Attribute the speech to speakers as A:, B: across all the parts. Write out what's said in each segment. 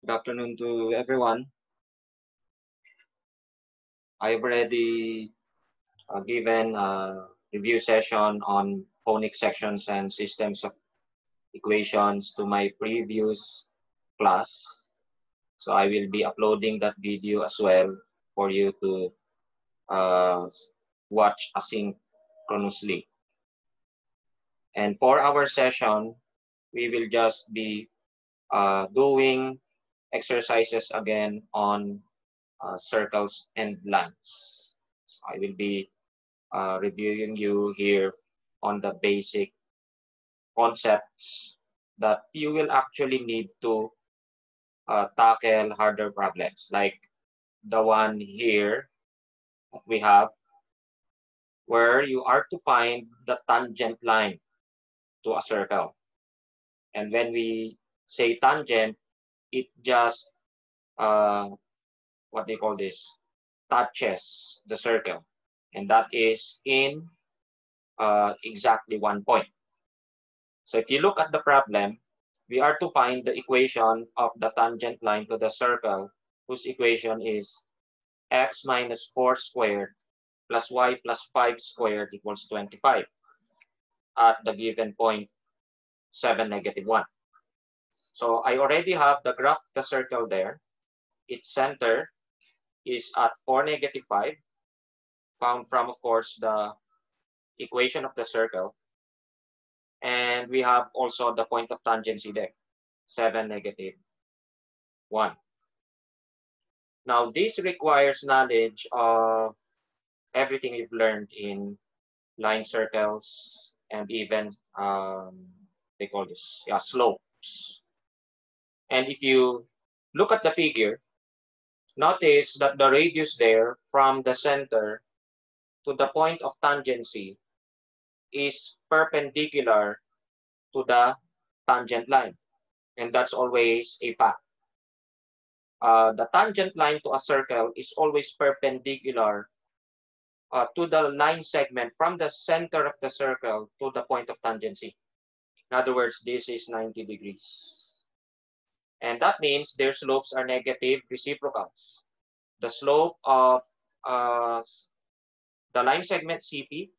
A: Good afternoon to everyone. I've already given a review session on phonics sections and systems of equations to my previous class. So I will be uploading that video as well for you to uh, watch asynchronously. And for our session, we will just be doing exercises again on circles and lines. So I will be reviewing you here on the basic concepts that you will actually need to tackle harder problems like the one here that we have, where you are to find the tangent line to a circle. And when we say tangent, it just uh, what they call this, touches the circle, and that is in exactly 1 point. So if you look at the problem, we are to find the equation of the tangent line to the circle, whose equation is x minus 4 squared plus y plus 5 squared equals 25 at the given point 7, -1. So I already have the graph of the circle there. Its center is at 4, -5, found from, of course, the equation of the circle. And we have also the point of tangency there, 7, -1. Now, this requires knowledge of everything you've learned in line circles and even, they call this, yeah, slopes. And if you look at the figure, notice that the radius there from the center to the point of tangency is perpendicular to the tangent line. And that's always a fact. The tangent line to a circle is always perpendicular to the line segment from the center of the circle to the point of tangency. In other words, this is 90 degrees. And that means their slopes are negative reciprocals. The slope of uh, the line segment CP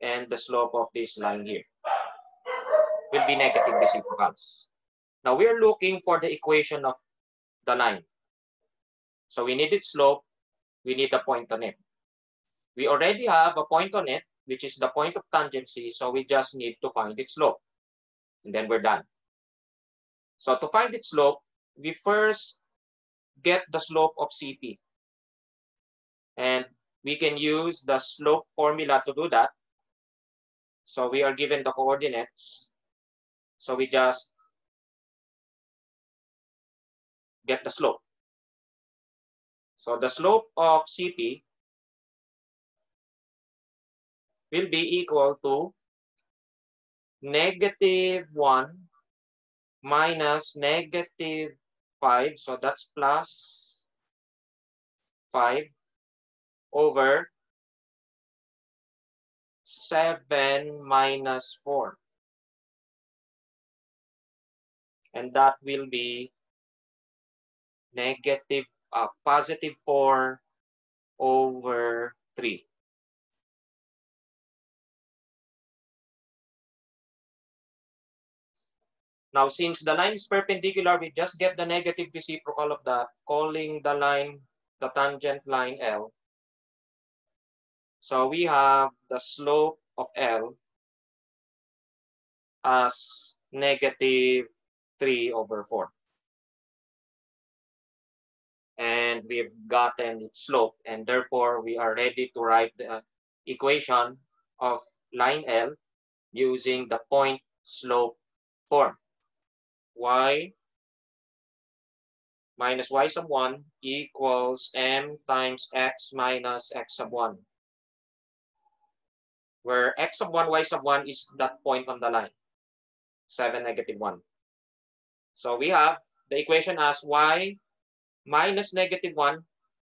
A: and the slope of this line here will be negative reciprocals. Now we are looking for the equation of the line. So we need its slope, we need a point on it. We already have a point on it, which is the point of tangency, so we just need to find its slope. And then we're done. So to find its slope, we first get the slope of CP. And we can use the slope formula to do that. So we are given the coordinates. So we just get the slope. So the slope of CP will be equal to -1 minus -5. So that's plus 5 over 7 minus 4. And that will be positive 4 over 3. Now, since the line is perpendicular, we just get the negative reciprocal of that, calling the line, the tangent line L. So we have the slope of L as -3 over 4. And we've gotten its slope, and therefore we are ready to write the equation of line L using the point slope form. Y minus y sub 1 equals m times x minus x sub 1, where x sub 1, y sub 1 is that point on the line, 7, -1. So we have the equation as y minus -1,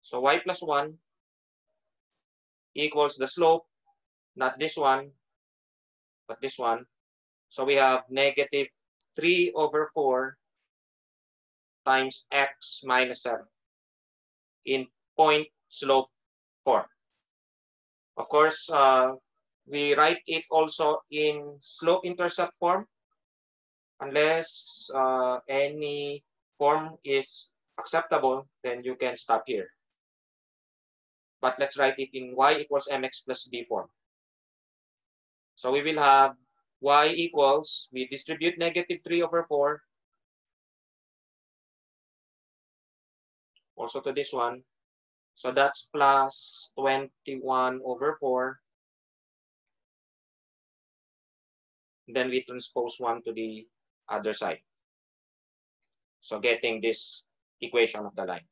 A: so y plus 1 equals the slope, not this one, but this one. So we have -3 over 4 times x minus 7 in point slope form. Of course, we write it also in slope-intercept form unless any form is acceptable, then you can stop here. But let's write it in y equals mx plus b form. So we will have y equals, we distribute negative 3 over 4, also to this one. So that's plus 21 over 4. Then we transpose 1 to the other side. So getting this equation of the line.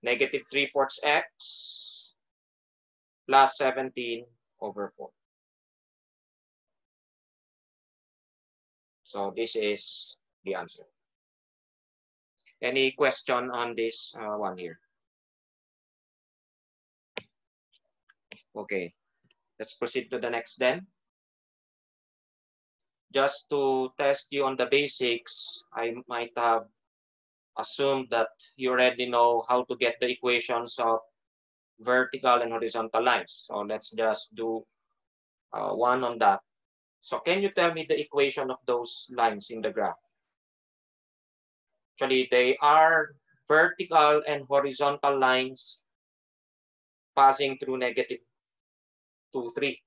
A: Negative 3/4 x plus 17 over 4. So this is the answer. Any question on this one here? Okay, let's proceed to the next then. Just to test you on the basics, I might have assumed that you already know how to get the equations of vertical and horizontal lines. So let's just do one on that. So can you tell me the equation of those lines in the graph? Actually, they are vertical and horizontal lines passing through negative 2, 3.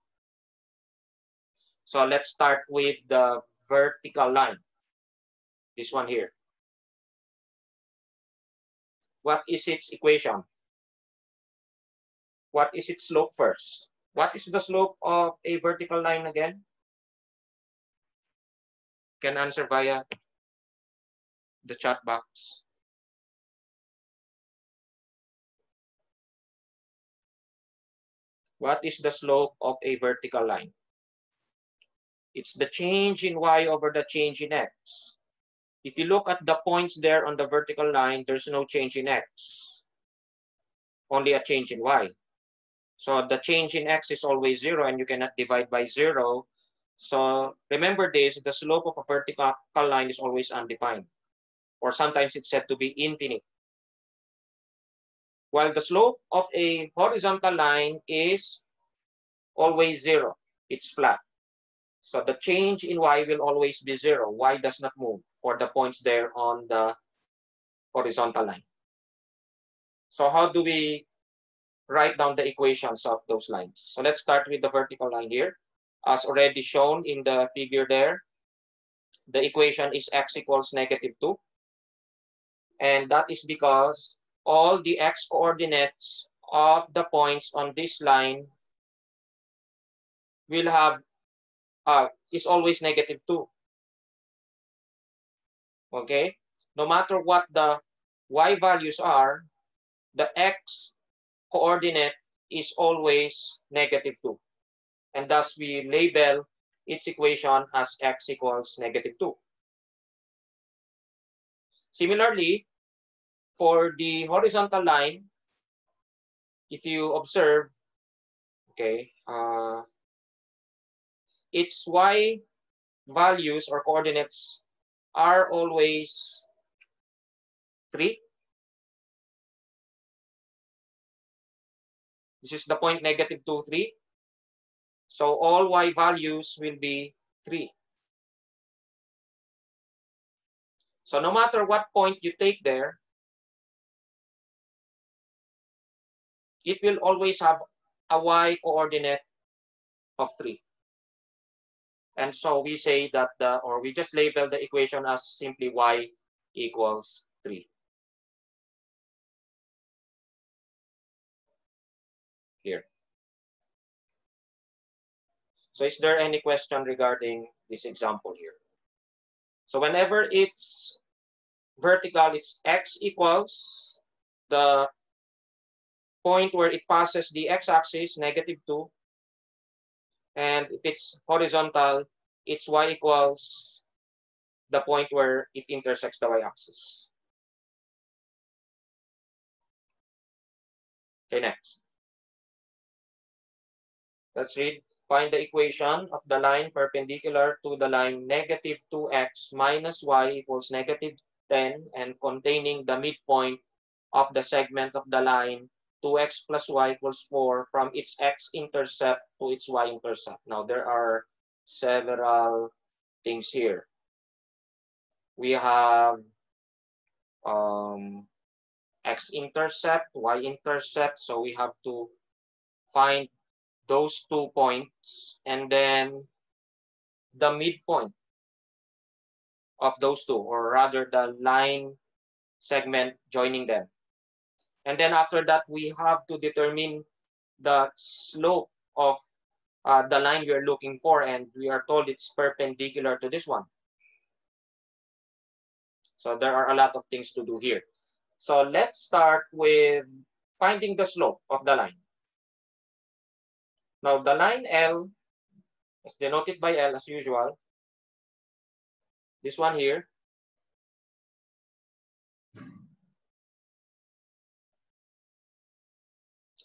A: So let's start with the vertical line, this one here. What is its equation? What is its slope first? What is the slope of a vertical line again? Can answer via the chat box. What is the slope of a vertical line? It's the change in y over the change in x. If you look at the points there on the vertical line, there's no change in x, only a change in y. So the change in x is always 0, and you cannot divide by 0. So remember this, the slope of a vertical line is always undefined, or sometimes it's said to be infinite. While the slope of a horizontal line is always 0, it's flat. So the change in y will always be 0. Y does not move for the points there on the horizontal line. So how do we write down the equations of those lines? So let's start with the vertical line here. As already shown in the figure there, the equation is x equals negative 2. And that is because all the x coordinates of the points on this line will have is always negative 2. Okay? No matter what the y values are, the x coordinate is always negative 2. And thus we label its equation as x equals negative 2. Similarly, for the horizontal line, if you observe, okay, its y values or coordinates are always 3. This is the point negative 2, 3. So all y values will be 3. So no matter what point you take there, it will always have a y coordinate of 3. And so we say that or we just label the equation as simply y equals 3. Here. So is there any question regarding this example here? So whenever it's vertical, it's x equals the point where it passes the x-axis, negative 2. And if it's horizontal, it's y equals the point where it intersects the y-axis. Okay, next. Let's read. Find the equation of the line perpendicular to the line negative 2x minus y equals negative 10 and containing the midpoint of the segment of the line 2x plus y equals 4 from its x-intercept to its y-intercept. Now, there are several things here. We have x-intercept, y-intercept, so we have to find those 2 points and then the midpoint of those two, or rather the line segment joining them. And then after that, we have to determine the slope of the line we are looking for, and we are told it's perpendicular to this one. So there are a lot of things to do here. So let's start with finding the slope of the line. Now the line L is denoted by L as usual. This one here.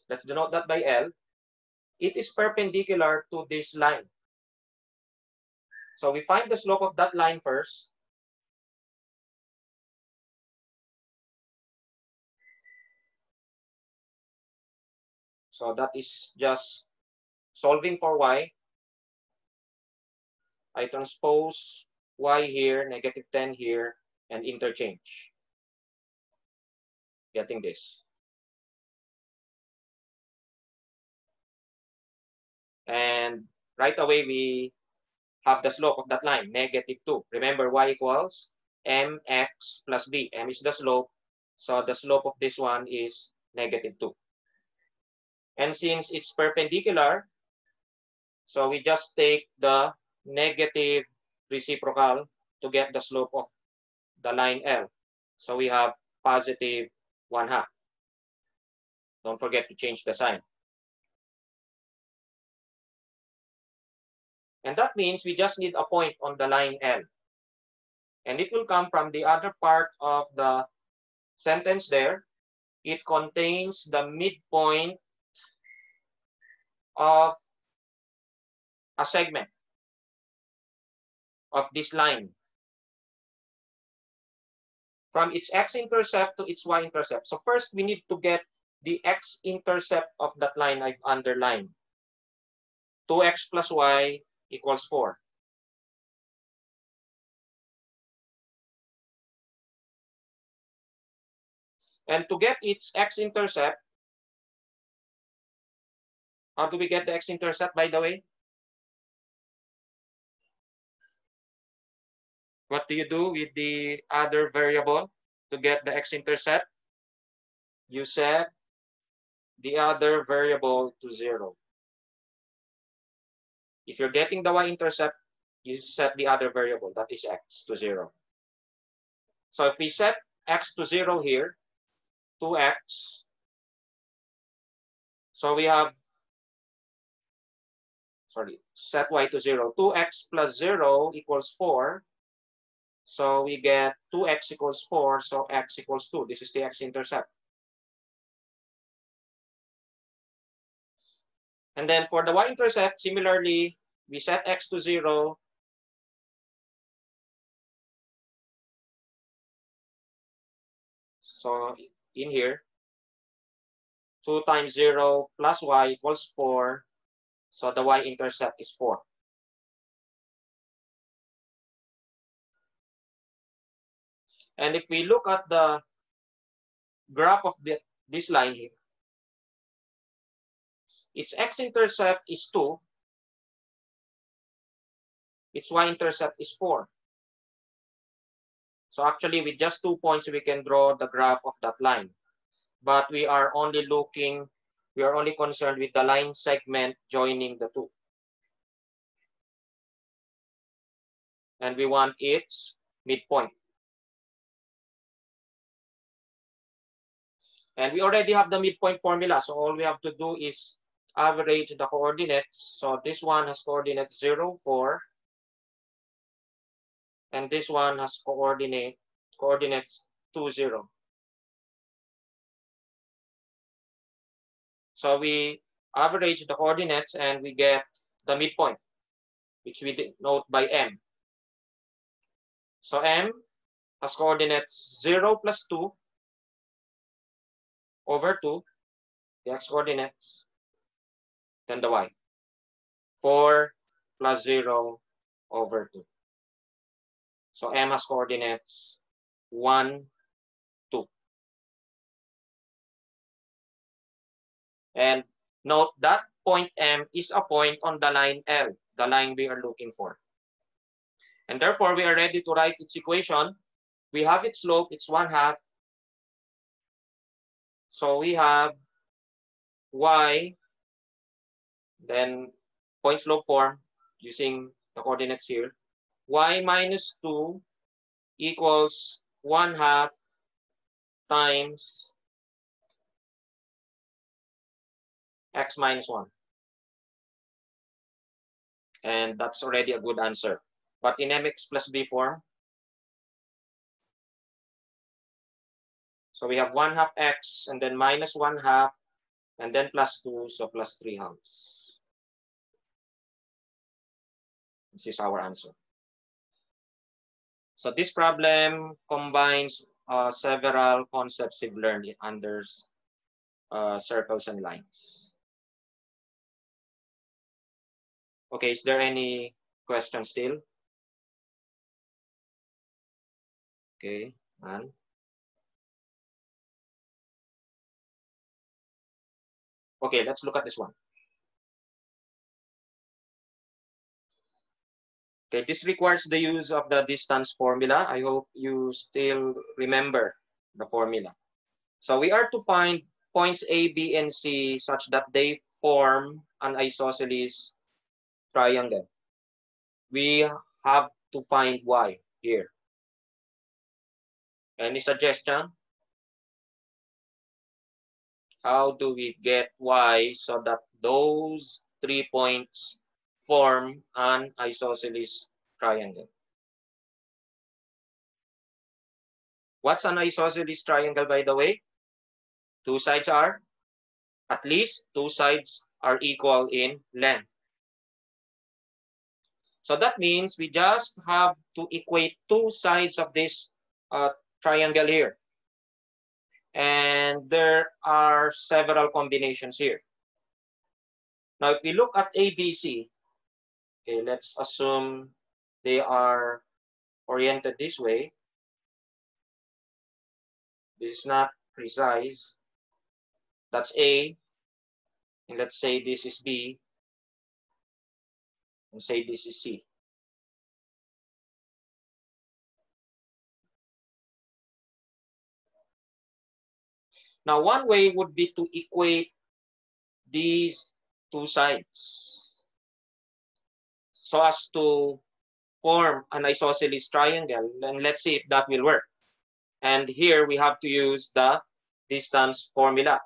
A: Let's denote that by L. It is perpendicular to this line. So we find the slope of that line first. So that is just solving for y. I transpose y here, negative 10 here, and interchange. Getting this. And right away, we have the slope of that line, negative 2. Remember, y equals mx plus b. M is the slope. So the slope of this one is negative 2. And since it's perpendicular, so we just take the negative reciprocal to get the slope of the line L. So we have positive 1/2. Don't forget to change the sign. And that means we just need a point on the line L. And it will come from the other part of the sentence there. It contains the midpoint of a segment of this line from its x-intercept to its y-intercept. So first, we need to get the x-intercept of that line I've underlined. 2x plus y equals 4. And to get its x-intercept, how do we get the x-intercept, by the way? What do you do with the other variable to get the x-intercept? You set the other variable to 0. If you're getting the y-intercept, you set the other variable, that is x, to 0. So if we set x to 0 here, 2x, so we have, set y to 0. 2x plus 0 equals 4. So we get 2x equals 4, so x equals 2. This is the x-intercept. And then for the y-intercept, similarly, we set x to 0. So in here, 2 times 0 plus y equals 4. So the y-intercept is 4. And if we look at the graph of this line here, its x-intercept is 2. Its y-intercept is 4. So actually, with just 2 points, we can draw the graph of that line. But we are only concerned with the line segment joining the two. And we want its midpoint. And we already have the midpoint formula. So all we have to do is average the coordinates. So this one has coordinates 0, 4. And this one has coordinates 2, 0. So we average the coordinates and we get the midpoint, which we denote by M. So M has coordinates 0 plus 2 over 2, the x coordinates, then the y. 4 plus 0 over 2. So M has coordinates 1, 2. And note that point M is a point on the line L, the line we are looking for. And therefore, we are ready to write its equation. We have its slope, it's 1/2. So we have y, then point slope form using the coordinates here. Y minus 2 equals 1/2 times x minus 1. And that's already a good answer. But in mx plus b form, so we have 1/2 x and then minus 1/2 and then plus 2, so plus 3/2. This is our answer. So this problem combines several concepts we've learned under circles and lines. Okay, is there any question still? Okay, and okay, let's look at this one. Okay, this requires the use of the distance formula. I hope you still remember the formula. So we are to find points A, B, and C such that they form an isosceles triangle. We have to find Y here. Any suggestion? How do we get Y so that those 3 points form an isosceles triangle? What's an isosceles triangle, by the way? At least two sides are equal in length. So that means we just have to equate two sides of this triangle here. And there are several combinations here. Now, if we look at ABC, okay, let's assume they are oriented this way. This is not precise. That's A. And let's say this is B. And say this is C. Now, one way would be to equate these two sides so as to form an isosceles triangle. And let's see if that will work. And here we have to use the distance formula.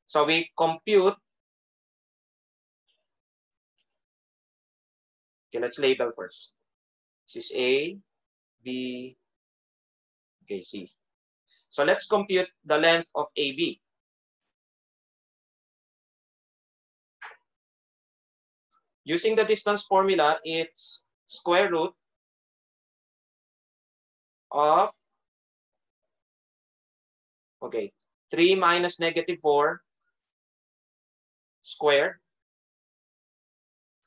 A: So we compute. Okay, let's label first. This is A, B, okay, C. So let's compute the length of AB. Using the distance formula, it's square root of, okay, 3 minus -4 squared,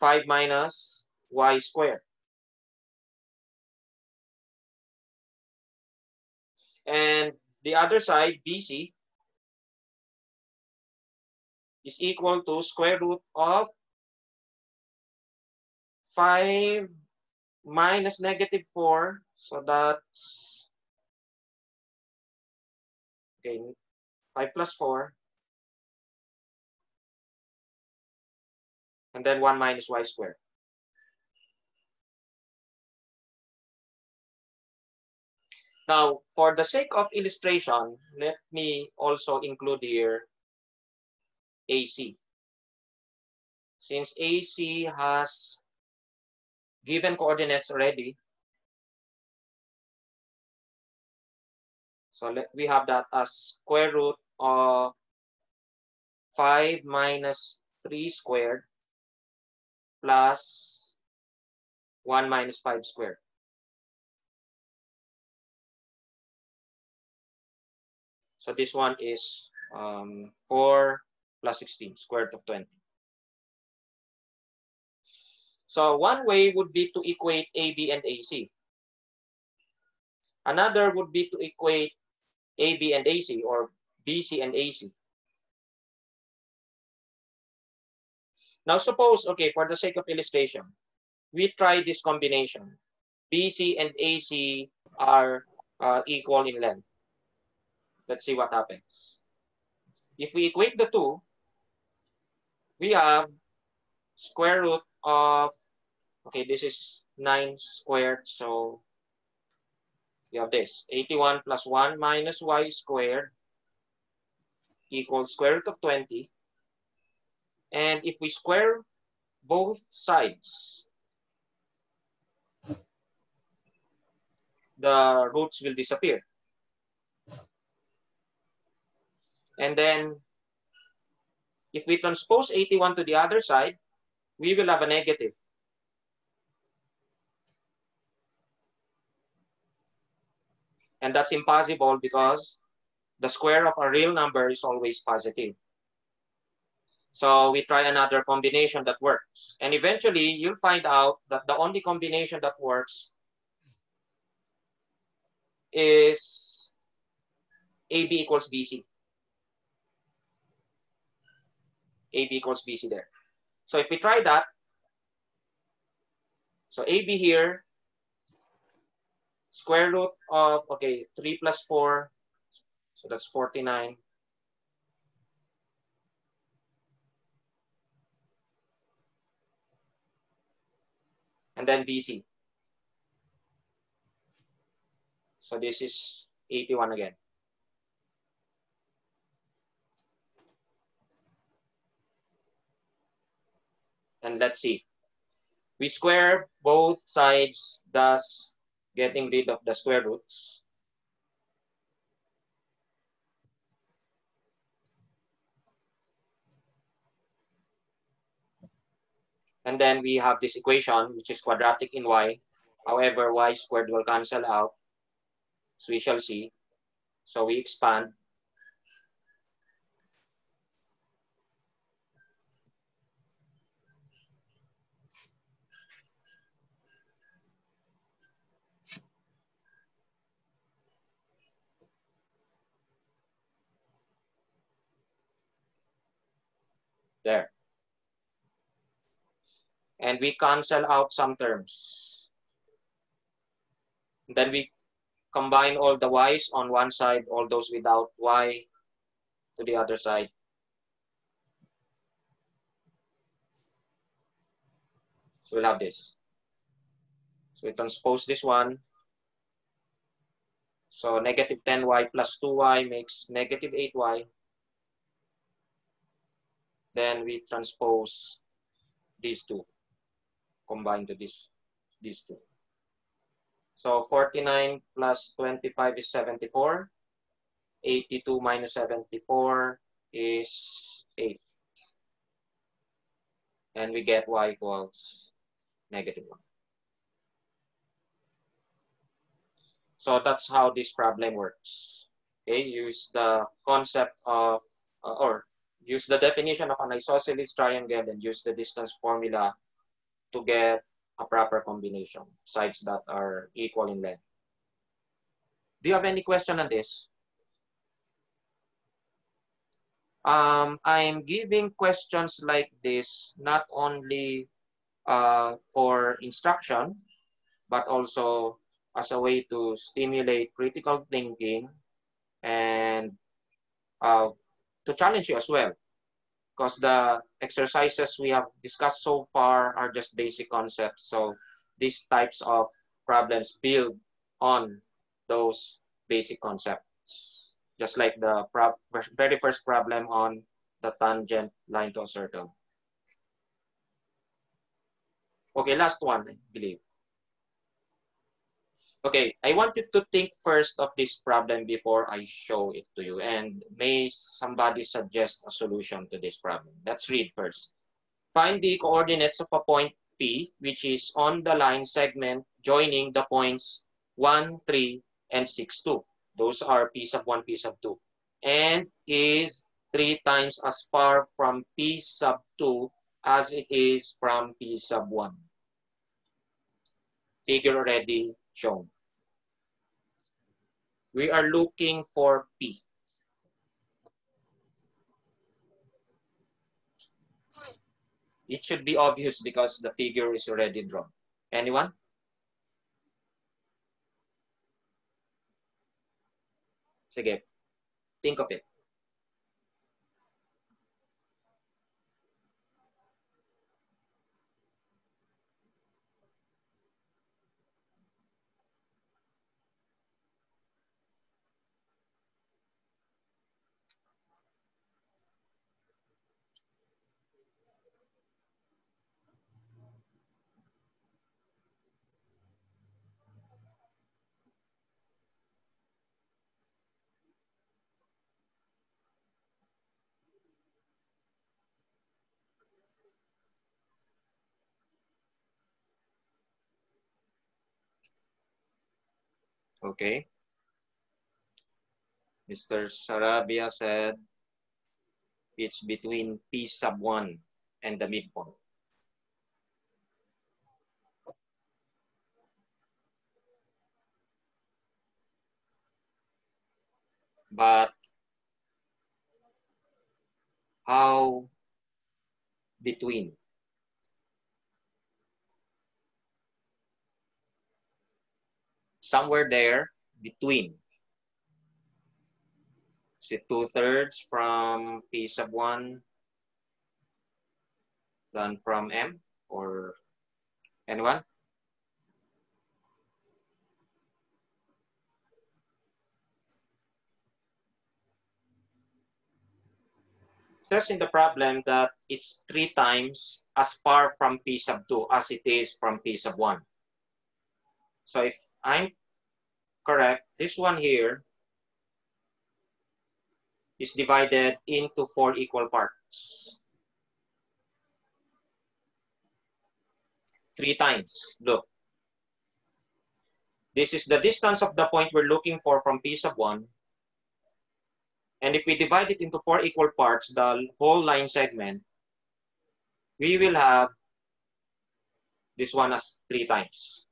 A: 5 minus y squared. And the other side, BC, is equal to square root of 5 minus -4. So that's, okay, 5 plus 4. And then 1 minus y squared. Now, for the sake of illustration, let me also include here AC. Since AC has given coordinates already, so we have that as square root of 5 minus 3 squared plus 1 minus 5 squared. So this one is 4 plus 16, square root of 20. So one way would be to equate AB and AC. Another would be to equate AB and AC, or BC and AC. Now suppose, okay, for the sake of illustration, we try this combination. BC and AC are equal in length. Let's see what happens. If we equate the two, we have square root of, okay, this is 9 squared, so we have this, 81 plus 1 minus y squared equals square root of 20. And if we square both sides, the roots will disappear. And then if we transpose 81 to the other side, we will have a negative. And that's impossible because the square of a real number is always positive. So we try another combination that works. And eventually, you'll find out that the only combination that works is AB equals BC. AB equals BC there. So if we try that, so AB here, square root of, okay, 3 plus 4, so that's 49. And then BC. So this is 81 again. And let's see. We square both sides, thus getting rid of the square roots. And then we have this equation, which is quadratic in y. However, y squared will cancel out, as we shall see. So we expand. There. And we cancel out some terms. Then we combine all the y's on one side, all those without y to the other side. So we'll have this. So we transpose this one. So negative 10y plus 2y makes negative 8y. Then we transpose these two, combine to these two. So 49 plus 25 is 74. 82 minus 74 is 8. And we get y equals negative 1. So that's how this problem works. Okay, use the concept of, or use the definition of an isosceles triangle and use the distance formula to get a proper combination, sides that are equal in length. Do you have any question on this? I'm giving questions like this not only for instruction, but also as a way to stimulate critical thinking and to challenge you as well. Because the exercises we have discussed so far are just basic concepts. So these types of problems build on those basic concepts. Just like the very first problem on the tangent line to a circle. Okay, last one, I believe. Okay, I want you to think first of this problem before I show it to you. And may somebody suggest a solution to this problem. Let's read first. Find the coordinates of a point P, which is on the line segment joining the points 1, 3, and 6, 2. Those are P sub 1, P sub 2. and is 3 times as far from P sub 2 as it is from P sub 1. Figure already shown. We are looking for P. It should be obvious because the figure is already drawn. Anyone? Sige, think of it. Okay. Mr. Sarabia said it's between P sub 1 and the midpoint. But how between? Somewhere there between. Is it 2/3 from P sub 1 done from M or anyone? It says in the problem that it's 3 times as far from P sub 2 as it is from P sub 1. So if I'm correct, this one here is divided into 4 equal parts. 3 times. Look. This is the distance of the point we're looking for from P sub 1. And if we divide it into 4 equal parts, the whole line segment, we will have this one as 3 times.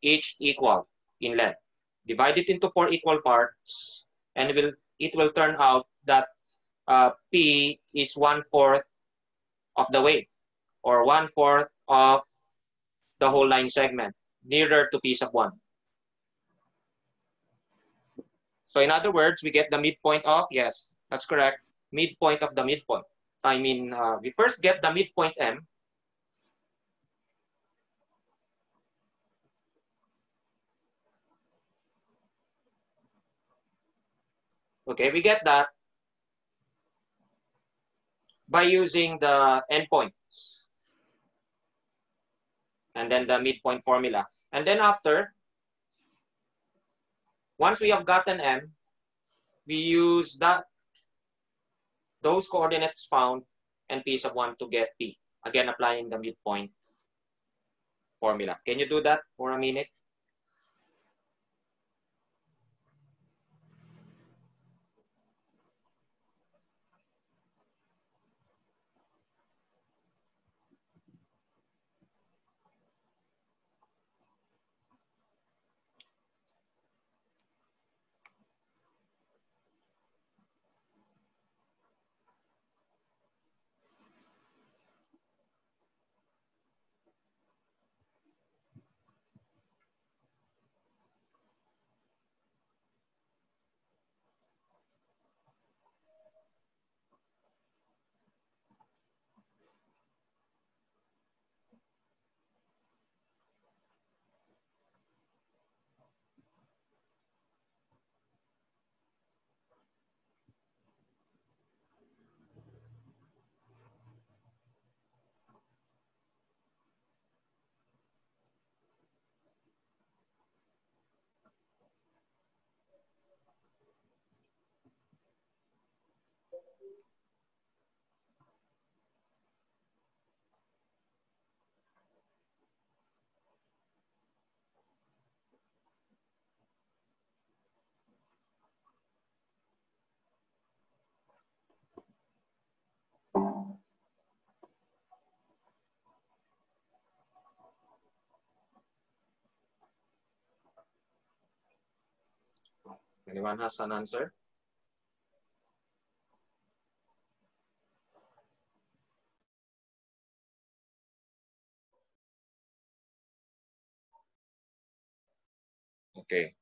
A: Each equal in length. Divide it into 4 equal parts, and it will turn out that P is 1/4 of the weight, or 1/4 of the whole line segment, nearer to P sub 1. So in other words, we get the midpoint of, yes, that's correct, midpoint of the midpoint. I mean, we first get the midpoint M. Okay, we get that by using the endpoints and then the midpoint formula. And then after, once we have gotten M, we use those coordinates found and P sub 1 to get P. Again, applying the midpoint formula. Can you do that for a minute? Anyone has an answer? Okay.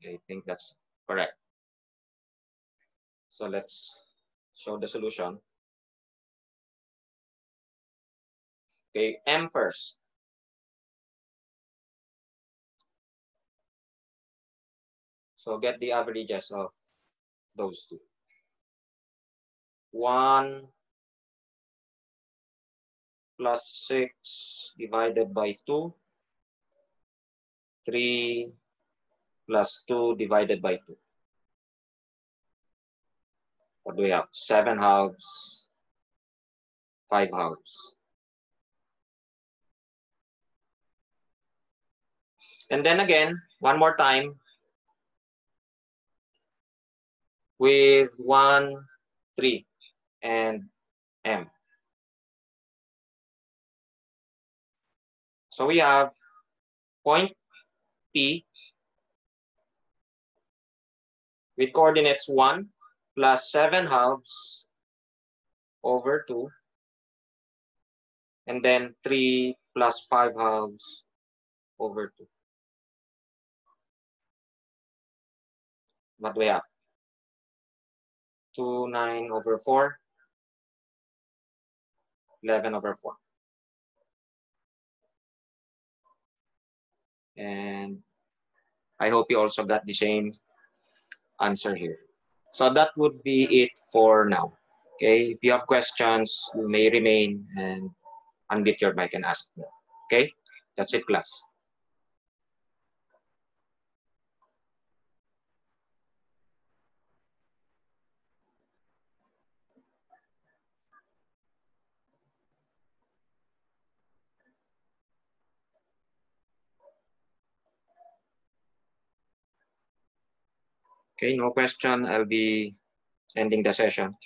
A: I think that's correct. So let's show the solution. Okay, M first. So get the averages of those two. 1 plus 6 divided by 2. 3 plus 2 divided by 2. What do we have? 7 halves, 5 halves. And then again, one more time with 1, 3, and M. So we have point P with coordinates 1 plus 7 halves over 2, and then 3 plus 5 halves over 2. What do we have? 2, 9 over 4, 11 over 4. And I hope you also got the same answer here. So that would be it for now. Okay, if you have questions, you may remain and unmute your mic and ask me. Okay, that's it, class. Okay, no question. I'll be ending the session.